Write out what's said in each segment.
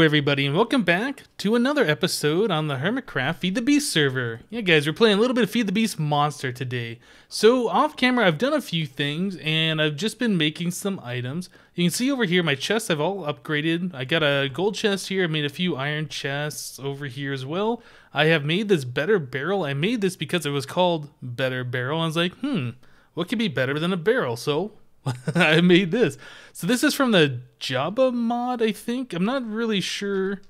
everybody, and welcome back to another episode on the HermitCraft Feed the Beast server. Yeah guys, we're playing a little bit of Feed the Beast Monster today. So off camera I've done a few things and I've just been making some items. You can see over here my chests I've all upgraded. I got a gold chest here, I made a few iron chests over here as well. I have made this better barrel. I made this because it was called Better Barrel. I was like, what could be better than a barrel? So I made this. So this is from the Java mod, I think. I'm not really sure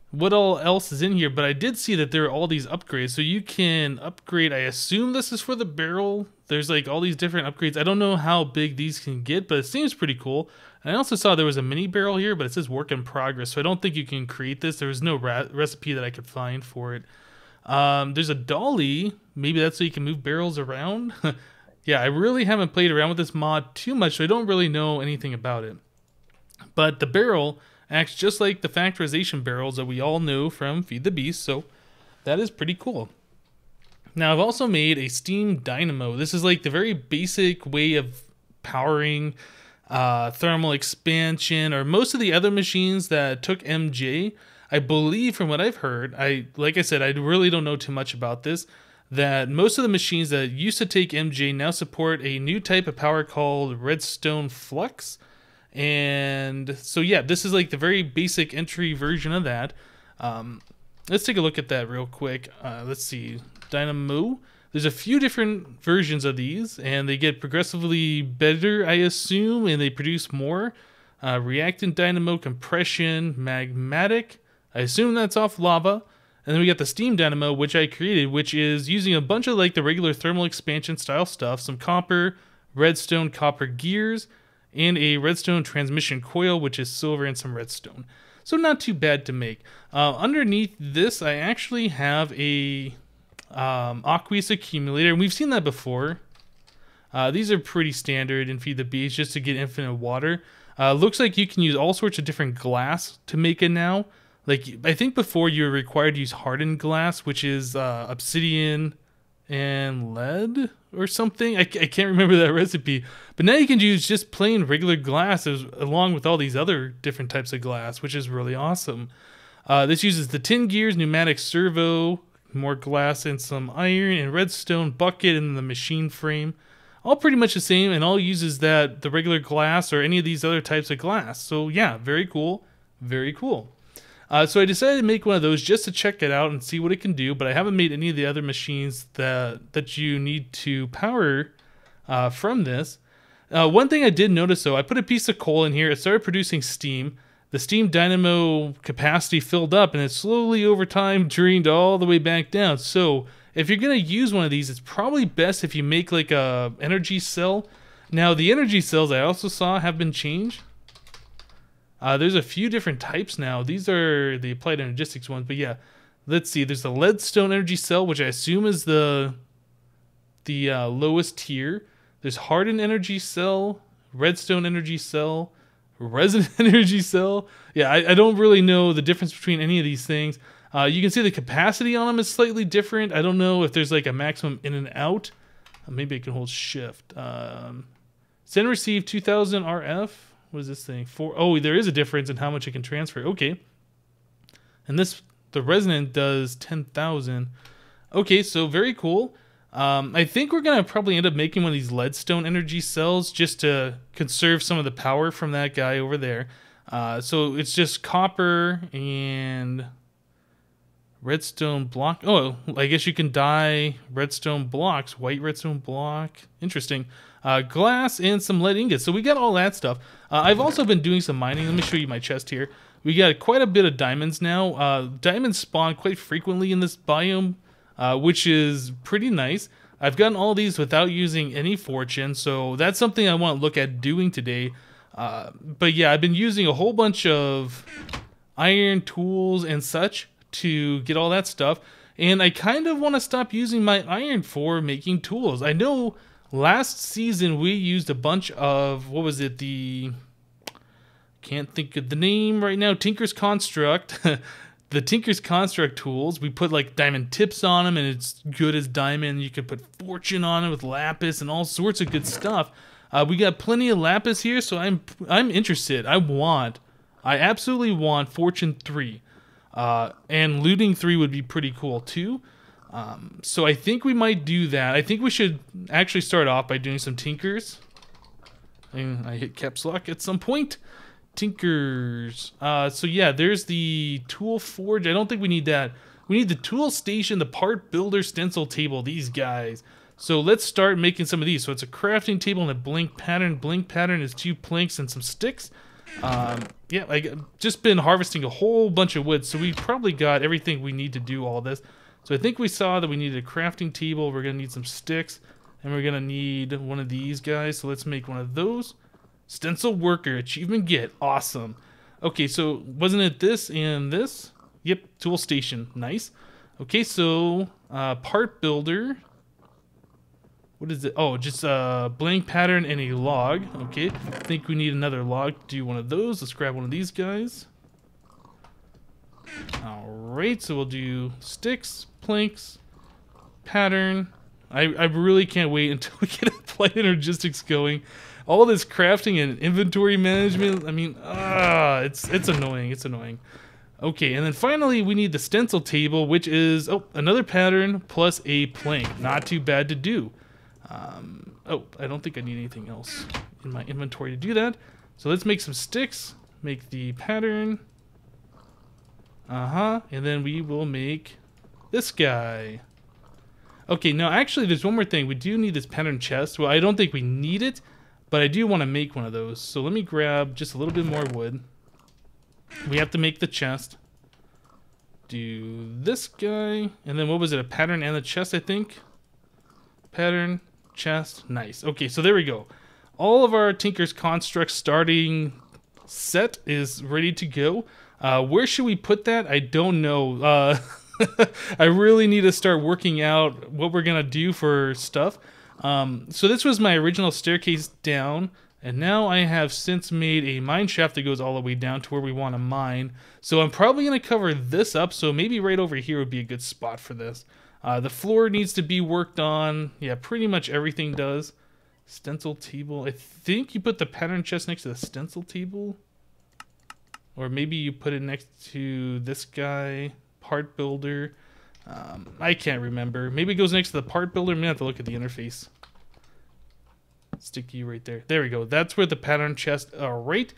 what all else is in here, but I did see that there are all these upgrades. So you can upgrade, I assume this is for the barrel. There's like all these different upgrades. I don't know how big these can get, but it seems pretty cool. And I also saw there was a mini barrel here, but it says work in progress. So I don't think you can create this. There was no recipe that I could find for it. There's a dolly. Maybe that's so you can move barrels around. Yeah, I really haven't played around with this mod too much, so I don't really know anything about it. But the barrel acts just like the factorization barrels that we all know from Feed the Beast, so that is pretty cool. Now, I've also made a steam dynamo. This is like the very basic way of powering thermal expansion, or most of the other machines that took MJ. I believe, from what I've heard, like I said, I really don't know too much about this, that most of the machines that used to take MJ now support a new type of power called redstone flux. And so yeah, this is like the very basic entry version of that. Let's take a look at that real quick. Let's see, Dynamo. There's a few different versions of these, and they get progressively better, I assume, and they produce more. Reactant Dynamo, Compression, Magmatic. I assume that's off lava. And then we got the Steam Dynamo, which I created, which is using a bunch of like the regular thermal expansion style stuff, some copper, redstone, copper gears, and a redstone transmission coil, which is silver, and some redstone. So not too bad to make. Underneath this, I actually have a Aqueous Accumulator, and we've seen that before. These are pretty standard in Feed the Beast, just to get infinite water. Looks like you can use all sorts of different glass to make it now. Like, I think before you were required to use hardened glass, which is obsidian and lead or something. I can't remember that recipe. But now you can use just plain regular glass along with all these other different types of glass, which is really awesome. This uses the tin gears, pneumatic servo, more glass, and some iron, and redstone bucket, and the machine frame. All pretty much the same, and all uses the regular glass or any of these other types of glass. So yeah, very cool. Very cool. So I decided to make one of those just to check it out and see what it can do, but I haven't made any of the other machines that you need to power from this. One thing I did notice though, I put a piece of coal in here, it started producing steam. The steam dynamo capacity filled up, and it slowly over time drained all the way back down. So if you're going to use one of these, it's probably best if you make like a energy cell. Now the energy cells I also saw have been changed. There's a few different types now. These are the applied energistics ones, but yeah, let's see. There's the leadstone energy cell, which I assume is the lowest tier. There's hardened energy cell, redstone energy cell, resin energy cell. Yeah, I don't really know the difference between any of these things. You can see the capacity on them is slightly different. I don't know if there's like a maximum in and out. Maybe I can hold shift. Send and receive 2000 RF. What is this thing? Oh, there is a difference in how much it can transfer. Okay. And the resonant does 10,000. Okay, so very cool. I think we're going to probably end up making one of these leadstone energy cells just to conserve some of the power from that guy over there. So it's just copper and redstone block. Oh, I guess you can dye redstone blocks. White redstone block. Interesting. Glass and some lead ingots. So we got all that stuff. I've also been doing some mining. Let me show you my chest here. We got quite a bit of diamonds now. Diamonds spawn quite frequently in this biome, which is pretty nice. I've gotten all these without using any fortune, so that's something I want to look at doing today. But yeah, I've been using a whole bunch of iron tools and such to get all that stuff. And I kind of want to stop using my iron for making tools. I know last season we used a bunch of, what was it, can't think of the name right now, Tinker's Construct. The Tinker's Construct tools, we put like diamond tips on them and it's good as diamond. You can put fortune on it with lapis and all sorts of good stuff. We got plenty of lapis here, so I'm interested. I want I absolutely want Fortune 3. And Looting 3 would be pretty cool too. So I think we might do that. I think we should actually start off by doing some tinkers. And I hit caps lock at some point. Tinkers. So yeah, there's the tool forge. I don't think we need that. We need the tool station, the part builder, stencil table, these guys. So let's start making some of these. So it's a crafting table and a blink pattern. Blink pattern is 2 planks and some sticks. Yeah, I've just been harvesting a whole bunch of wood, so we probably got everything we need to do all this. So I think we saw that we needed a crafting table, we're going to need some sticks, and we're going to need one of these guys, so let's make one of those. Stencil worker, achievement get, awesome. Okay, so wasn't it this and this? Yep, tool station, nice. Okay, so part builder. What is it? Oh, just a blank pattern and a log. Okay, I think we need another log to do one of those. Let's grab one of these guys. Alright, so we'll do sticks, planks, pattern. I really can't wait until we get applied energistics going. All this crafting and inventory management, I mean, it's annoying, it's annoying. Okay, and then finally we need the stencil table, which is, another pattern plus a plank. Not too bad to do. I don't think I need anything else in my inventory to do that. So let's make some sticks, make the pattern. And then we will make this guy. Okay, now actually there's one more thing. We do need this pattern chest. Well, I don't think we need it, but I do want to make one of those. So let me grab just a little bit more wood. We have to make the chest. Do this guy. And then what was it? A pattern and the chest, I think. Pattern, chest, nice. Okay, so there we go. All of our Tinker's Construct starting set is ready to go. Where should we put that? I don't know. I really need to start working out what we're gonna do for stuff. So this was my original staircase down, and now I have since made a mine shaft that goes all the way down to where we want to mine. So I'm probably gonna cover this up, so maybe right over here would be a good spot for this. The floor needs to be worked on. Yeah, pretty much everything does. Stencil table. I think you put the pattern chest next to the stencil table. Or maybe you put it next to this guy, part builder. I can't remember. Maybe it goes next to the part builder. I'm gonna have to look at the interface. Stick you right there. There we go. That's where the pattern chest. All right.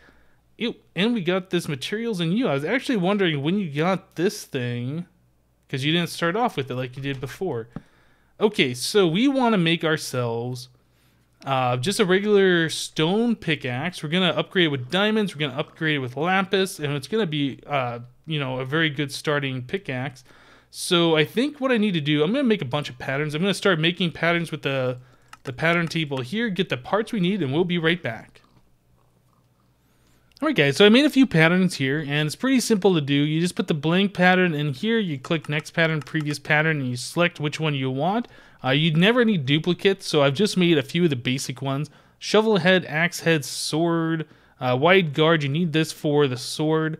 Ew. And we got this materials in you. I was actually wondering when you got this thing, because you didn't start off with it like you did before. Okay, so we want to make ourselves just a regular stone pickaxe. We're going to upgrade it with diamonds. We're going to upgrade it with lapis. And it's going to be, you know, a very good starting pickaxe. So I think what I need to do, I'm going to make a bunch of patterns. I'm going to start making patterns with the pattern table here, get the parts we need, and we'll be right back. Alright guys, so I made a few patterns here, and it's pretty simple to do. You just put the blank pattern in here, you click next pattern, previous pattern, and you select which one you want. You'd never need duplicates, so I've just made a few of the basic ones. Shovel head, axe head, sword, wide guard, you need this for the sword.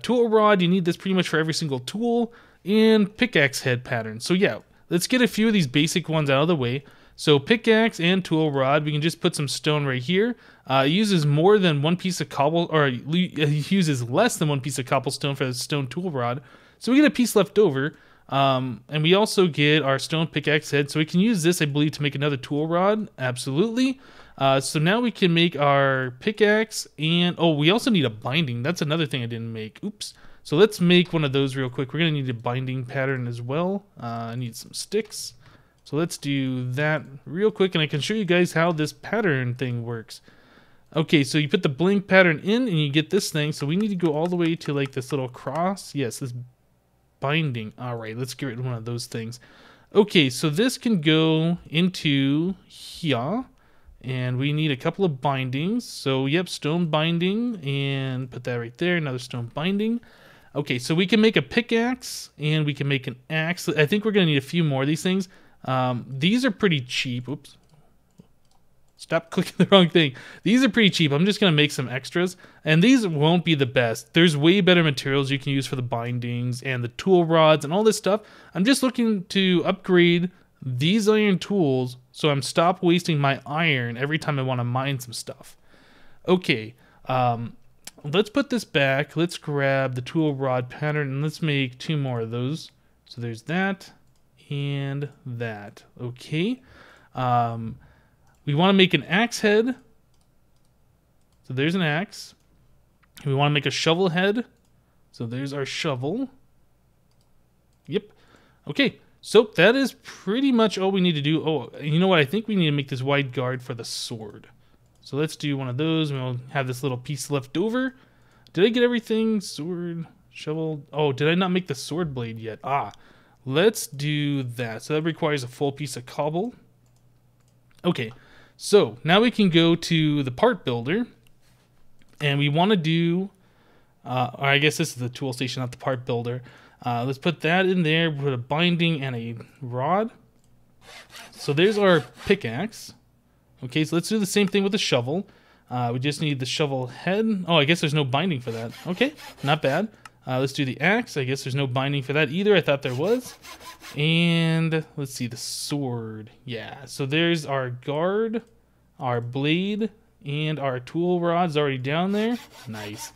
Tool rod, you need this pretty much for every single tool. And pickaxe head pattern. So yeah, let's get a few of these basic ones out of the way. So pickaxe and tool rod, we can just put some stone right here. It uses more than one piece of cobble, or it uses less than one piece of cobblestone for the stone tool rod. So we get a piece left over. And we also get our stone pickaxe head. So we can use this, I believe, to make another tool rod. Absolutely. So now we can make our pickaxe, and oh, we also need a binding. That's another thing I didn't make. Oops. So let's make one of those real quick. We're going to need a binding pattern as well. I need some sticks. So let's do that real quick, and I can show you guys how this pattern thing works. Okay, so you put the blink pattern in, and you get this thing. So we need to go all the way to like this little cross. Yes, this binding. All right, let's get rid of one of those things. Okay, so this can go into here, and we need a couple of bindings. So yep, stone binding, and put that right there. Another stone binding. Okay, so we can make a pickaxe, and we can make an axe. I think we're going to need a few more of these things. These are pretty cheap. Oops. Stop clicking the wrong thing. These are pretty cheap. I'm just going to make some extras. And these won't be the best. There's way better materials you can use for the bindings and the tool rods and all this stuff. I'm just looking to upgrade these iron tools so I'm stop wasting my iron every time I want to mine some stuff. Okay. let's put this back. Let's grab the tool rod pattern and let's make 2 more of those. So there's that and that. Okay. We want to make an axe head. So there's an axe. We want to make a shovel head. So there's our shovel. Yep. Okay. So that is pretty much all we need to do. Oh, you know what? I think we need to make this wide guard for the sword. So let's do one of those, and we'll have this little piece left over. Did I get everything? Sword, shovel. Oh, did I not make the sword blade yet? Ah, let's do that. So that requires a full piece of cobble. Okay, so now we can go to the part builder, and we want to do, or I guess this is the tool station, not the part builder. Let's put that in there, put a binding and a rod. So there's our pickaxe. Okay, so let's do the same thing with the shovel. We just need the shovel head. Oh, I guess there's no binding for that. Okay, not bad. Let's do the axe. I guess there's no binding for that either. I thought there was. And let's see, the sword. Yeah, so there's our guard, our blade, and our tool rod's already down there. Nice.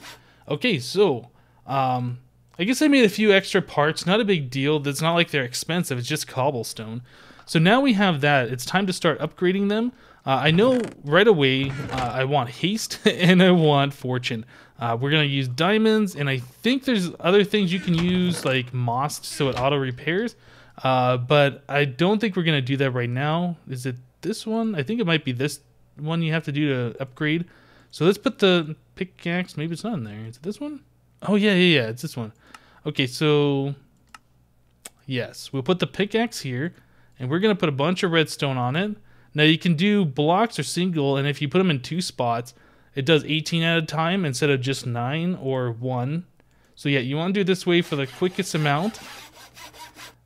Okay, so I guess I made a few extra parts. Not a big deal. That's not like they're expensive. It's just cobblestone. So now we have that. It's time to start upgrading them. I know right away I want haste and I want fortune. We're going to use diamonds, and I think there's other things you can use like moss so it auto repairs. But I don't think we're going to do that right now. Is it this one? I think it might be this one you have to do to upgrade. So let's put the pickaxe. Maybe it's not in there. Is it this one? Oh, yeah, it's this one. Okay, so yes, we'll put the pickaxe here, and we're going to put a bunch of redstone on it. Now you can do blocks or single, and if you put them in 2 spots, it does 18 at a time instead of just 9 or 1. So yeah, you want to do it this way for the quickest amount.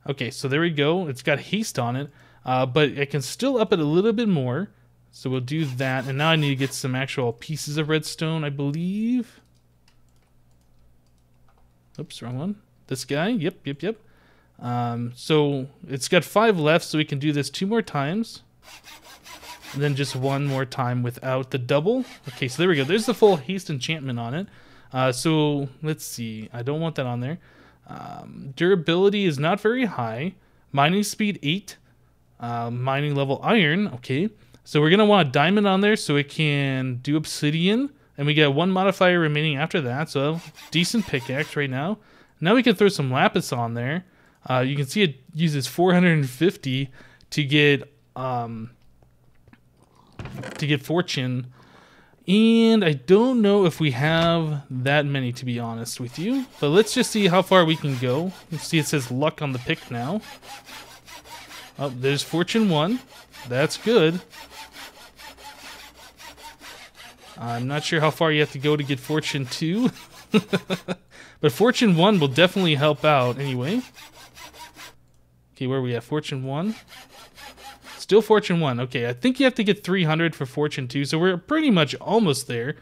Okay, so there we go. It's got haste on it, but I can still up it a little bit more. So we'll do that, and now I need to get some actual pieces of redstone, I believe. Oops, wrong one. This guy, yep. So it's got 5 left, so we can do this 2 more times. And then just 1 more time without the double. Okay, so there we go. There's the full haste enchantment on it. So let's see. I don't want that on there. Durability is not very high. Mining speed 8. Mining level iron. Okay. So we're going to want a diamond on there so it can do obsidian. And we get 1 modifier remaining after that. So decent pickaxe right now. Now we can throw some lapis on there. You can see it uses 450 to get fortune, and I don't know if we have that many, to be honest with you, but let's just see how far we can go. Let's see, it says luck on the pick now. Oh, there's fortune 1. That's good. I'm not sure how far you have to go to get fortune 2. But fortune 1 will definitely help out anyway. Okay, where are we at? Fortune 1. Still fortune 1. Okay, I think you have to get 300 for fortune 2, so we're pretty much almost there.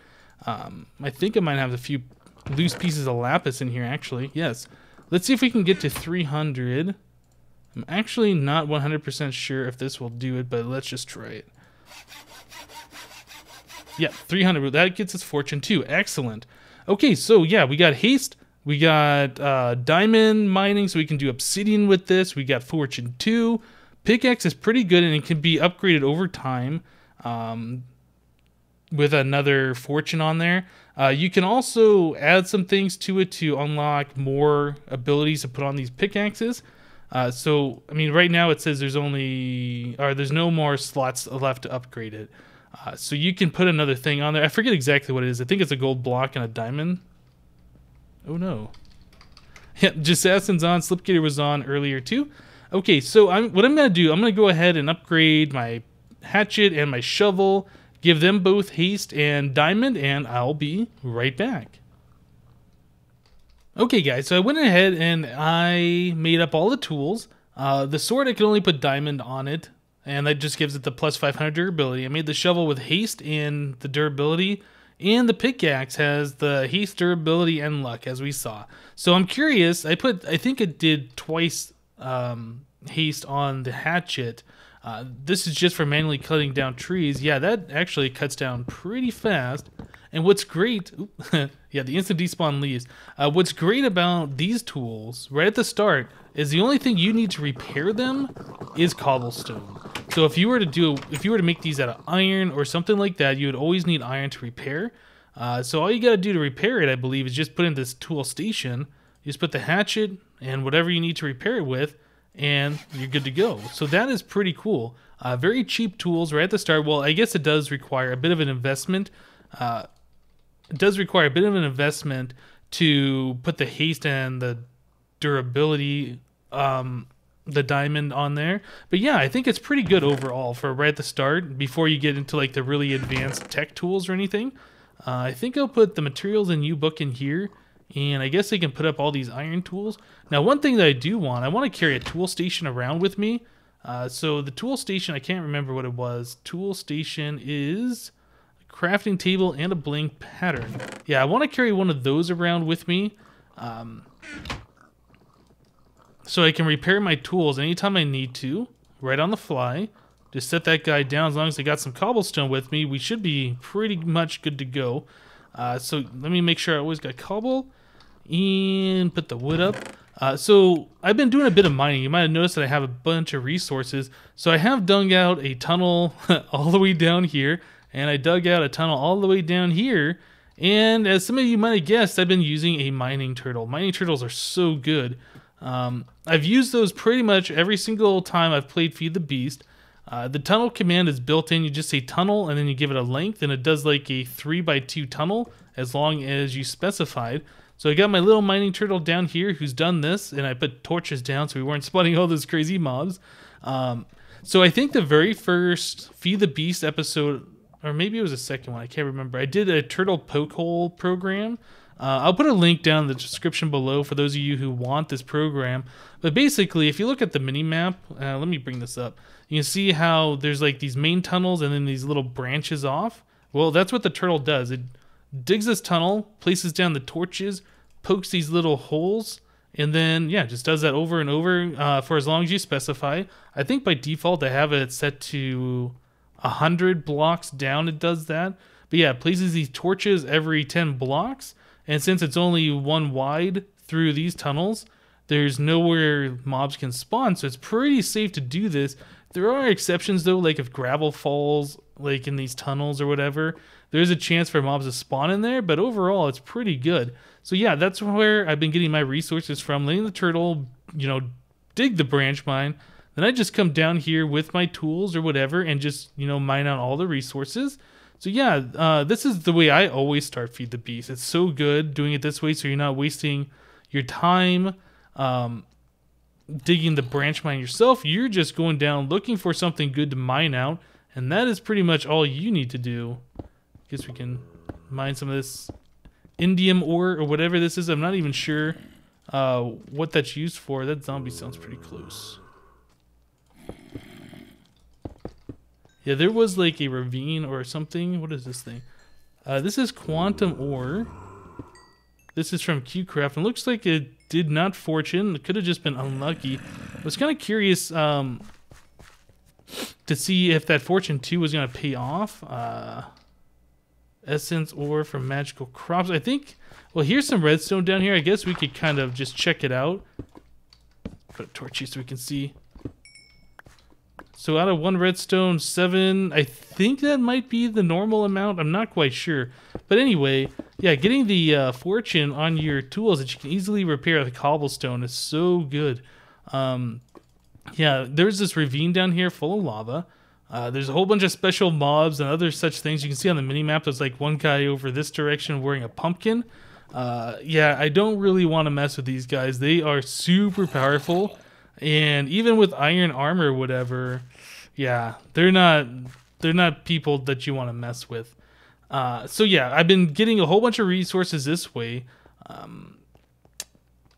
I think I might have a few loose pieces of lapis in here, actually. Yes. Let's see if we can get to 300. I'm actually not 100% sure if this will do it, but let's just try it. Yeah, 300. That gets us fortune 2. Excellent. Okay, so yeah, we got haste. We got diamond mining, so we can do obsidian with this. We got fortune 2. Pickaxe is pretty good, and it can be upgraded over time with another fortune on there. You can also add some things to it to unlock more abilities to put on these pickaxes. So, I mean, right now it says there's no more slots left to upgrade it. So you can put another thing on there. I forget exactly what it is. I think it's a gold block and a diamond. Oh no. Yeah, Jassassin's on. Slipgator was on earlier too. Okay, so what I'm going to do, I'm going to go ahead and upgrade my hatchet and my shovel, give them both haste and diamond, and I'll be right back. Okay guys, so I went ahead and I made up all the tools. The sword, I can only put diamond on it, and that just gives it the plus 500 durability. I made the shovel with haste and the durability, and the pickaxe has the haste, durability, and luck, as we saw. So I'm curious, I think it did twice haste on the hatchet. This is just for manually cutting down trees. Yeah, that actually cuts down pretty fast. And what's great, yeah, the instant despawn leaves. What's great about these tools right at the start is the only thing you need to repair them is cobblestone. So if you were to make these out of iron or something like that, you would always need iron to repair. So all you gotta do to repair it, I believe, is just put in this tool station. You just put the hatchet and whatever you need to repair it with, and you're good to go. So that is pretty cool. Very cheap tools right at the start. Well, I guess it does require a bit of an investment. It does require a bit of an investment to put the haste and the durability, the diamond on there. But yeah, I think it's pretty good overall for right at the start before you get into like the really advanced tech tools or anything. I think I'll put the materials and new book in here, and I guess I can put up all these iron tools. Now, one thing that I want to carry a tool station around with me. So the tool station, I can't remember what it was. Tool station is a crafting table and a blank pattern. Yeah, I want to carry one of those around with me. So I can repair my tools anytime I need to, right on the fly. Just set that guy down. As long as I got some cobblestone with me, we should be pretty much good to go. So let me make sure I always got cobble and put the wood up. So I've been doing a bit of mining. You might have noticed that I have a bunch of resources. So I have dug out a tunnel all the way down here, and I dug out a tunnel all the way down here. And as some of you might have guessed, I've been using a mining turtle. Mining turtles are so good. I've used those pretty much every single time I've played Feed the Beast. The tunnel command is built in. You just say tunnel and then you give it a length, and it does like a 3x2 tunnel as long as you specified. So I got my little mining turtle down here who's done this, and I put torches down so we weren't spawning all those crazy mobs. So I think the very first Feed the Beast episode, or maybe it was the second one, I can't remember, I did a turtle pokeHole program. I'll put a link down in the description below for those of you who want this program. But basically, if you look at the mini-map, let me bring this up. You can see how there's like these main tunnels and then these little branches off. Well, that's what the turtle does. It digs this tunnel, places down the torches, pokes these little holes, and then, yeah, just does that over and over for as long as you specify. I think by default, I have it set to 100 blocks down. It does that. But yeah, it places these torches every 10 blocks. And since it's only one wide through these tunnels, there's nowhere mobs can spawn, so it's pretty safe to do this. There are exceptions though, like if gravel falls like in these tunnels or whatever, there's a chance for mobs to spawn in there, but overall it's pretty good. So yeah, that's where I've been getting my resources from, letting the turtle, you know, dig the branch mine. Then I just come down here with my tools or whatever and just, you know, mine out all the resources. So yeah, this is the way I always start Feed the Beast. It's so good doing it this way, so you're not wasting your time digging the branch mine yourself. You're just going down looking for something good to mine out, and that is pretty much all you need to do. I guess we can mine some of this indium ore or whatever this is. I'm not even sure what that's used for. That zombie sounds pretty close. Yeah, there was like a ravine or something. What is this thing? This is quantum ore. This is from QCraft. It looks like it did not fortune. It could have just been unlucky. I was kind of curious to see if that fortune 2 was going to pay off. Essence ore from magical crops. I think, well, here's some redstone down here. I guess we could kind of just check it out. Put a torch here so we can see. So out of 1 redstone, 7, I think that might be the normal amount. I'm not quite sure. But anyway, yeah, getting the fortune on your tools that you can easily repair with cobblestone is so good. Yeah, there's this ravine down here full of lava. There's a whole bunch of special mobs and other such things. You can see on the mini-map, there's like one guy over this direction wearing a pumpkin. Yeah, I don't really want to mess with these guys. They are super powerful. And even with iron armor or whatever, yeah, they're not people that you want to mess with. So yeah, I've been getting a whole bunch of resources this way.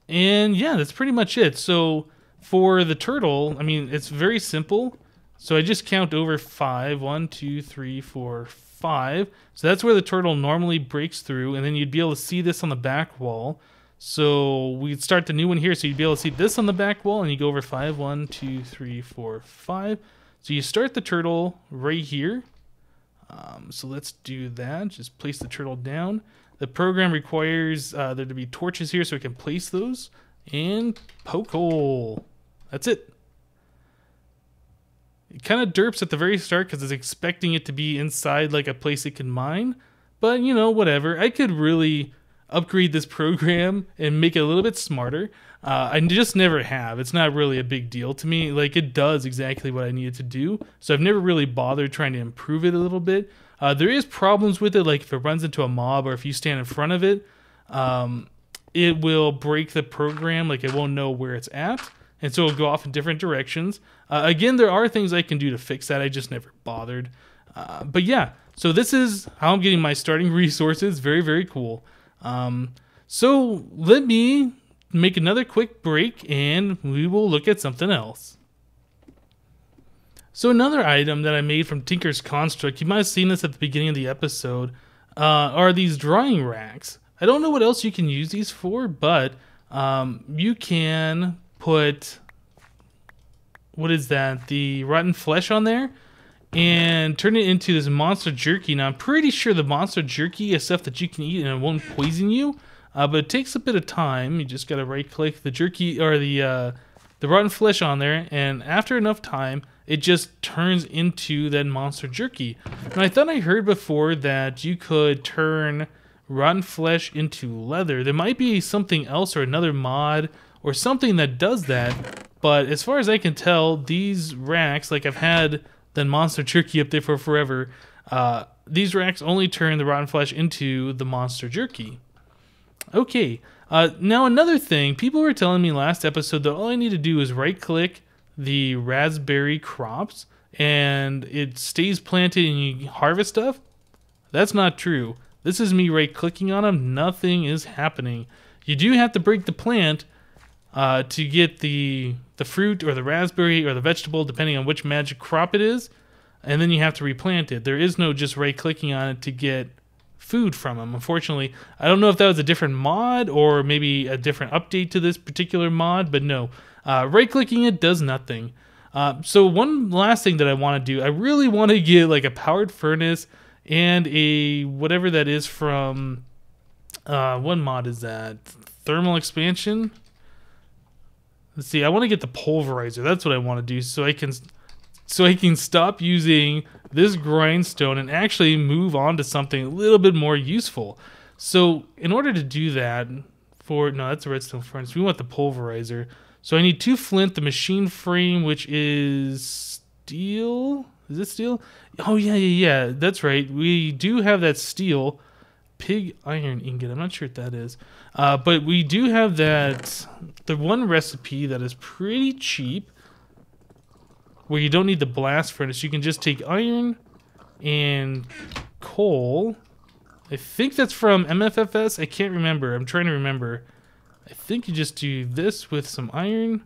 And yeah, that's pretty much it. So for the turtle, I mean, it's very simple. So I just count over 5. 1, 2, 3, 4, 5. So that's where the turtle normally breaks through. And then you'd be able to see this on the back wall. So we'd start the new one here, so you'd be able to see this on the back wall, and you go over 5. 1, 2, 3, 4, 5. So you start the turtle right here. So let's do that. Just place the turtle down. The program requires there to be torches here so we can place those. And pokeHole. That's it. It kind of derps at the very start because it's expecting it to be inside like a place it can mine. But, you know, whatever. I could really upgrade this program and make it a little bit smarter. I just never have. It's not really a big deal to me. Like, it does exactly what I need it to do. So I've never really bothered trying to improve it a little bit. There is problems with it, like if it runs into a mob or if you stand in front of it, it will break the program. Like, it won't know where it's at. And so it'll go off in different directions. Again, there are things I can do to fix that. I just never bothered. But yeah, so this is how I'm getting my starting resources. Very, very cool. So let me make another quick break and we will look at something else. So another item that I made from Tinker's Construct, you might have seen this at the beginning of the episode, are these drying racks. I don't know what else you can use these for, but you can put, what is that, the rotten flesh on there and turn it into this monster jerky. Now I'm pretty sure the monster jerky is stuff that you can eat and it won't poison you, but it takes a bit of time. You just gotta right click the jerky or the rotten flesh on there, and after enough time it just turns into that monster jerky. And I thought I heard before that you could turn rotten flesh into leather. There might be something else or another mod or something that does that, but as far as I can tell, these racks, like I've had the monster jerky up there for forever, these racks only turn the rotten flesh into the monster jerky. Okay, now another thing, people were telling me last episode that all I need to do is right click the raspberry crops and it stays planted and you harvest stuff. That's not true. This is me right clicking on them, nothing is happening. You do have to break the plant to get the fruit or the raspberry or the vegetable, depending on which magic crop it is, and then you have to replant it. There is no just right clicking on it to get food from them, unfortunately. I don't know if that was a different mod or maybe a different update to this particular mod, but no. Right clicking it does nothing. So one last thing that I want to do, I really want to get like a powered furnace and a whatever that is from what mod is that? Thermal expansion? Let's see, I want to get the Pulverizer. That's what I want to do so I can stop using this grindstone and actually move on to something a little bit more useful. So in order to do that, no, that's a redstone furnace. We want the Pulverizer. So I need 2 flint, the machine frame, which is steel. Is it steel? Oh yeah, that's right. We do have that steel. Pig iron ingot. I'm not sure what that is. But we do have that, the one recipe that is pretty cheap, where you don't need the blast furnace. You can just take iron and coal. I think that's from MFFS. I can't remember. I'm trying to remember. I think you just do this with some iron.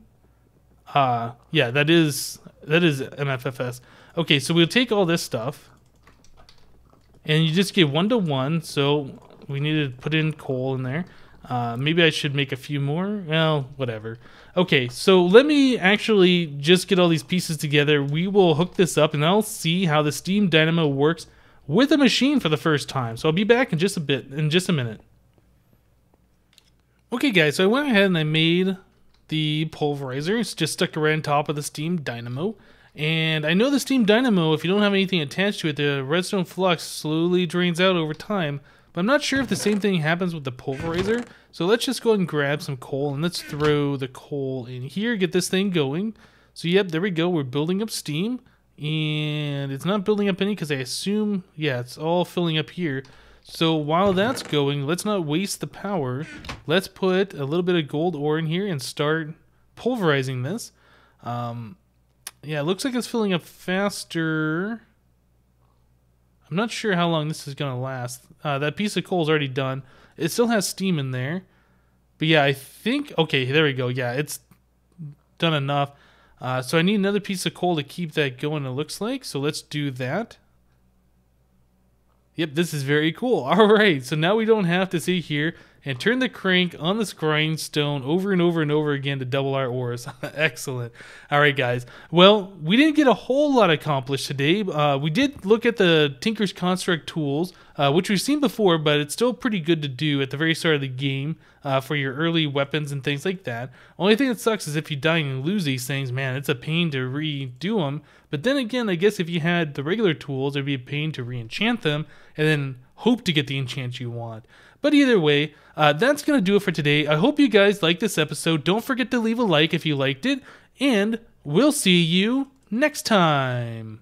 Yeah, that is MFFS. Okay, so we'll take all this stuff, and you just get 1 to 1. So we need to put in coal in there. Maybe I should make a few more. Well, whatever. Okay, so let me actually just get all these pieces together. We will hook this up, and I'll see how the Steam Dynamo works with a machine for the first time. So I'll be back in just a minute. Okay, guys, so I went ahead and I made the Pulverizer. It's just stuck right on top of the Steam Dynamo. And I know the Steam Dynamo, if you don't have anything attached to it, the redstone flux slowly drains out over time. But I'm not sure if the same thing happens with the Pulverizer. So let's just go ahead and grab some coal, and let's throw the coal in here, get this thing going. So yep, there we go. We're building up steam. And it's not building up any because I assume, yeah, it's all filling up here. So while that's going, let's not waste the power. Let's put a little bit of gold ore in here and start pulverizing this. Yeah, it looks like it's filling up faster. I'm not sure how long this is going to last. That piece of coal is already done. It still has steam in there. But yeah, I think... Okay, there we go. Yeah, it's done enough. So I need another piece of coal to keep that going, it looks like. So let's do that. Yep, this is very cool. All right, so now we don't have to sit here and turn the crank on this grindstone over and over and over again to double our ores. Excellent. All right, guys. Well, we didn't get a whole lot accomplished today. We did look at the Tinker's Construct tools, which we've seen before, but it's still pretty good to do at the very start of the game for your early weapons and things like that. Only thing that sucks is if you die and lose these things, man, it's a pain to redo them. But then again, I guess if you had the regular tools, it'd be a pain to re-enchant them and then hope to get the enchant you want. But either way, that's going to do it for today. I hope you guys liked this episode. Don't forget to leave a like if you liked it, and we'll see you next time.